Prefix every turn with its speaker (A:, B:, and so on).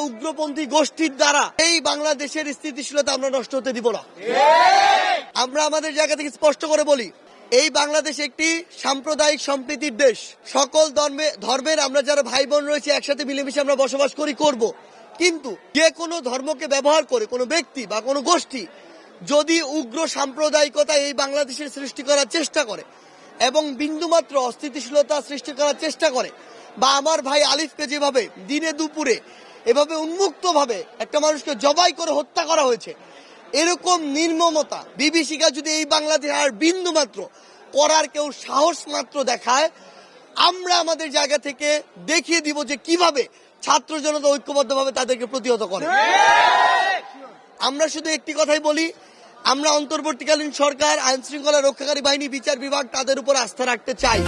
A: উগ্রপন্থী গোষ্ঠীর দ্বারা এই বাংলাদেশের স্থিতিশীলতা আমরা নষ্ট হতে দিব না। আমরা আমাদের জায়গা থেকে স্পষ্ট করে বলি, এই বাংলাদেশ একটি সাম্প্রদায়িক সম্প্রীতির দেশ। সকল ধর্মের আমরা যারা ভাই বোন রয়েছে একসাথে মিলেমিশে আমরা বসবাস করব। কিন্তু যে কোনো ধর্মকে ব্যবহার করে কোনো ব্যক্তি বা কোনো গোষ্ঠী যদি উগ্র সাম্প্রদায়িকতা এই বাংলাদেশের সৃষ্টি করার চেষ্টা করে এবং বিন্দুমাত্র অস্থিতিশীলতা সৃষ্টি করার চেষ্টা করে, বা আমার ভাই আলিফকে যেভাবে দিনে দুপুরে এভাবে উন্মুক্তভাবে একটা মানুষকে জবাই করে হত্যা করা হয়েছে, এরকম নির্মমতা বিভীষিকা যদি এই বাংলাদেশে আর বিন্দু মাত্র করার কেউ সাহস মাত্র দেখায়, আমরা আমাদের জায়গা থেকে দেখিয়ে দিব যে কিভাবে ছাত্র জনতা ঐক্যবদ্ধভাবে তাদেরকে প্রতিহত করে। আমরা শুধু একটি কথাই বলি, আমরা অন্তর্বর্তীকালীন সরকার, আইন শৃঙ্খলা রক্ষাকারী বাহিনী, বিচার বিভাগ তাদের উপর আস্থা রাখতে চাই।